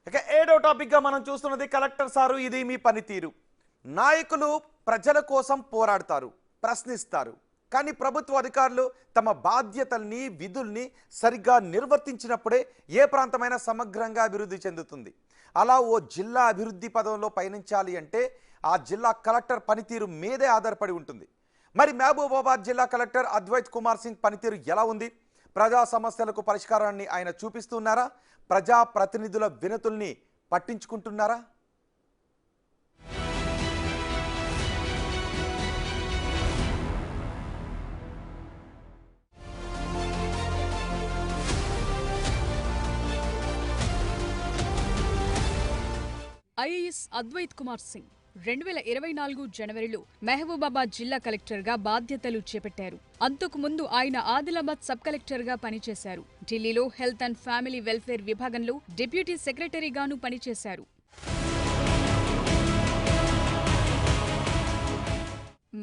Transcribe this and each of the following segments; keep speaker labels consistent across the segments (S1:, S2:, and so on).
S1: ఇక ఏడో టాపిక్గా మనం చూస్తున్నది కలెక్టర్ సారు ఇది మీ పనితీరు. నాయకులు ప్రజల కోసం పోరాడతారు, ప్రశ్నిస్తారు. కానీ ప్రభుత్వ అధికారులు తమ బాధ్యతల్ని విధుల్ని సరిగ్గా నిర్వర్తించినప్పుడే ఏ ప్రాంతమైనా సమగ్రంగా అభివృద్ధి చెందుతుంది. అలా ఓ జిల్లా అభివృద్ధి పదంలో పయనించాలి అంటే ఆ జిల్లా కలెక్టర్ పనితీరు మీదే ఆధారపడి ఉంటుంది. మరి మహబూబాబాద్ జిల్లా కలెక్టర్ అద్వైత్ కుమార్ సింగ్ పనితీరు ఎలా ఉంది? ప్రజా సమస్యలకు పరిష్కారాన్ని ఆయన చూపిస్తున్నారా? ప్రజా ప్రతినిధుల వినతుల్ని పట్టించుకుంటున్నారా?
S2: ఐఏఎస్ అద్వైత్ కుమార్ సింగ్ 2024 జనవరిలో మహబూబాబాద్ జిల్లా కలెక్టర్గా బాధ్యతలు చేపట్టారు. అంతకు ముందు ఆయన ఆదిలాబాద్ సబ్ కలెక్టర్గా పనిచేశారు. ఢిల్లీలో హెల్త్ అండ్ ఫ్యామిలీ వెల్ఫేర్ విభాగంలో డిప్యూటీ సెక్రటరీగాను పనిచేశారు.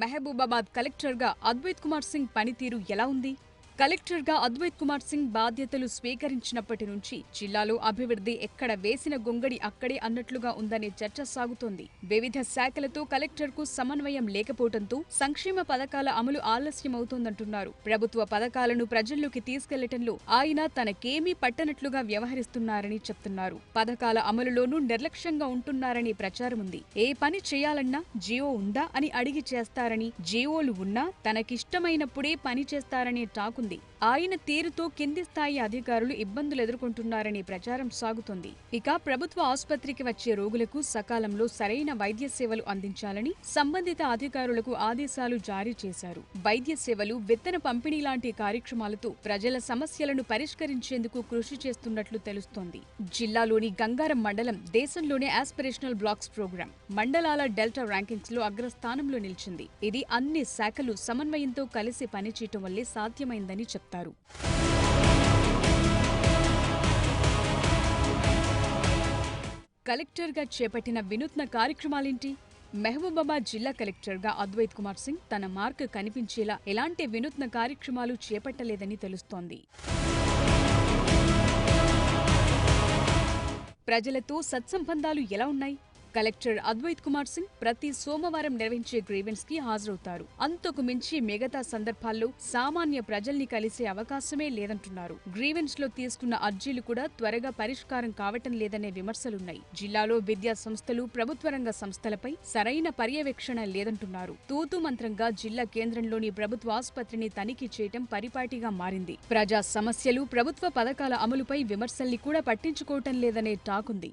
S2: మహబూబాబాద్ కలెక్టర్గా అద్వైత్ కుమార్ సింగ్ పనితీరు ఎలా ఉంది? కలెక్టర్గా అద్వైత్ కుమార్ సింగ్ బాధ్యతలు స్వీకరించినప్పటి నుంచి జిల్లాలో అభివృద్ధి ఎక్కడ వేసిన గొంగడి అక్కడే అన్నట్లుగా ఉందనే చర్చ సాగుతోంది. వివిధ శాఖలతో కలెక్టర్కు సమన్వయం లేకపోవడంతో సంక్షేమ పథకాల అమలు ఆలస్యమవుతోందంటున్నారు. ప్రభుత్వ పథకాలను ప్రజల్లోకి తీసుకెళ్లటంలో ఆయన తనకేమీ పట్టనట్లుగా వ్యవహరిస్తున్నారని చెప్తున్నారు. పథకాల అమలులోనూ నిర్లక్ష్యంగా ఉంటున్నారని ప్రచారం ఉంది. ఏ పని చేయాలన్నా జియో ఉందా అని అడిగి చేస్తారని, జియోలు ఉన్నా తనకిష్టమైనప్పుడే పని చేస్తారనే టాకు. ఆయన తీరుతో కింది స్థాయి అధికారులు ఇబ్బందులు ఎదుర్కొంటున్నారనే ప్రచారం సాగుతోంది. ఇక ప్రభుత్వ ఆసుపత్రికి వచ్చే రోగులకు సకాలంలో సరైన వైద్య సేవలు అందించాలని సంబంధిత అధికారులకు ఆదేశాలు జారీ చేశారు. వైద్య సేవలు, విత్తన పంపిణీ లాంటి కార్యక్రమాలతో ప్రజల సమస్యలను పరిష్కరించేందుకు కృషి చేస్తున్నట్లు తెలుస్తోంది. జిల్లాలోని గంగారం మండలం దేశంలోనే ఆస్పిరేషనల్ బ్లాక్స్ ప్రోగ్రాం మండలాల డెల్టా ర్యాంకింగ్స్ లో అగ్రస్థానంలో నిలిచింది. ఇది అన్ని శాఖలు సమన్వయంతో కలిసి పనిచేయటం వల్లే సాధ్యమైందని చెప్తారు. కలెక్టర్గా చేపట్టిన వినూత్న కార్యక్రమాలేంటి? మహబూబాబాద్ జిల్లా కలెక్టర్గా అద్వైత్ కుమార్ సింగ్ తన మార్క్ కనిపించేలా ఎలాంటి వినూత్న కార్యక్రమాలు చేపట్టలేదని తెలుస్తోంది. ప్రజలతో సత్సంబంధాలు ఎలా ఉన్నాయి? కలెక్టర్ అద్వైత్ కుమార్ సింగ్ ప్రతి సోమవారం నిర్వహించే గ్రీవెన్స్ కి హాజరవుతారు. అంతకు మించి మిగతా సందర్భాల్లో సామాన్య ప్రజల్ని కలిసే అవకాశమే లేదంటున్నారు. గ్రీవెన్స్ లో తీసుకున్న అర్జీలు కూడా త్వరగా పరిష్కారం కావటం లేదనే విమర్శలున్నాయి. జిల్లాలో విద్యా సంస్థలు, ప్రభుత్వ రంగ సంస్థలపై సరైన పర్యవేక్షణ లేదంటున్నారు. తూతూ మంత్రంగా జిల్లా కేంద్రంలోని ప్రభుత్వ ఆసుపత్రిని తనిఖీ చేయటం పరిపాటిగా మారింది. ప్రజా సమస్యలు, ప్రభుత్వ పథకాల అమలుపై విమర్శల్ని కూడా పట్టించుకోవటం లేదనే టాకుంది.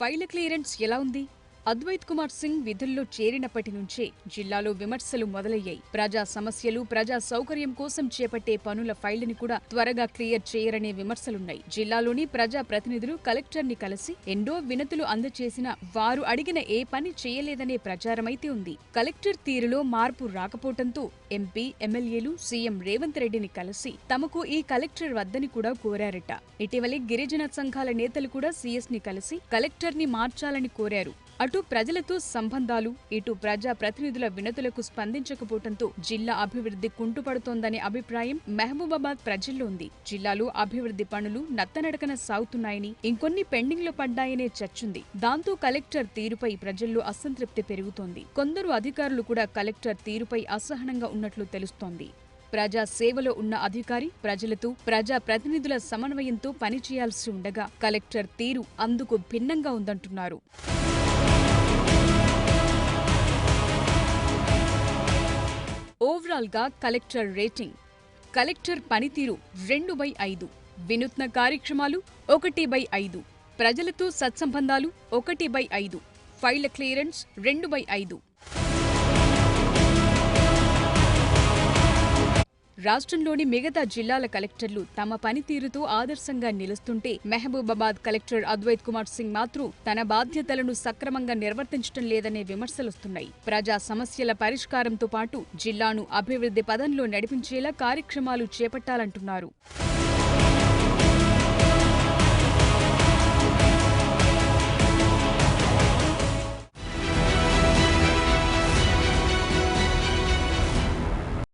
S2: ఫైళ్ల క్లియరెన్స్ ఎలా ఉంది? అద్వైత్ కుమార్ సింగ్ విధుల్లో చేరినప్పటి నుంచే జిల్లాలో విమర్శలు మొదలయ్యాయి. ప్రజా సమస్యలు, ప్రజా సౌకర్యం కోసం చేపట్టే పనుల ఫైళ్లను కూడా త్వరగా క్లియర్ చేయరనే విమర్శలున్నాయి. జిల్లాలోని ప్రజా ప్రతినిధులు కలెక్టర్ని కలిసి ఎన్నో వినతులు అందజేసినా వారు అడిగిన ఏ పని చేయలేదనే ప్రచారమైతే ఉంది. కలెక్టర్ తీరులో మార్పు రాకపోవడంతో ఎంపీ, ఎమ్మెల్యేలు సీఎం రేవంత్ రెడ్డిని కలిసి తమకు ఈ కలెక్టర్ వద్దని కూడా కోరారట. ఇటీవలే గిరిజన సంఘాల నేతలు కూడా సీఎస్ ని కలిసి కలెక్టర్ని మార్చాలని కోరారు. అటు ప్రజలతో సంబంధాలు, ఇటు ప్రజా ప్రతినిధుల వినతులకు స్పందించకపోవడంతో జిల్లా అభివృద్ధి కుంటుపడుతోందనే అభిప్రాయం మహబూబాబాద్ ప్రజల్లో ఉంది. జిల్లాలో అభివృద్ధి పనులు నత్తనడకన సాగుతున్నాయని, ఇంకొన్ని పెండింగ్ లో పడ్డాయనే చర్చుంది. దాంతో కలెక్టర్ తీరుపై ప్రజల్లో అసంతృప్తి పెరుగుతోంది. కొందరు అధికారులు కూడా కలెక్టర్ తీరుపై అసహనంగా ఉన్నట్లు తెలుస్తోంది. ప్రజా సేవలో ఉన్న అధికారి ప్రజలతో, ప్రజా ప్రతినిధుల సమన్వయంతో పనిచేయాల్సి ఉండగా కలెక్టర్ తీరు అందుకు భిన్నంగా ఉందంటున్నారు. ఓవరాల్ గా కలెక్టర్ రేటింగ్. కలెక్టర్ పనితీరు 2/5, వినూత్న కార్యక్రమాలు 1/5, ప్రజలతో సత్సంబంధాలు 1/5, ఫైళ్ల క్లియరెన్స్ 2/5. రాష్ట్రంలోని మిగతా జిల్లాల కలెక్టర్లు తమ పనితీరుతో ఆదర్శంగా నిలుస్తుంటే మహబూబాబాద్ కలెక్టర్ అద్వైత్ కుమార్ సింగ్ మాత్రం తన బాధ్యతలను సక్రమంగా నిర్వర్తించడం లేదనే విమర్శలొస్తున్నాయి. ప్రజా సమస్యల పరిష్కారంతో పాటు జిల్లాను అభివృద్ధి పదంలో నడిపించేలా కార్యక్రమాలు చేపట్టాలంటున్నారు.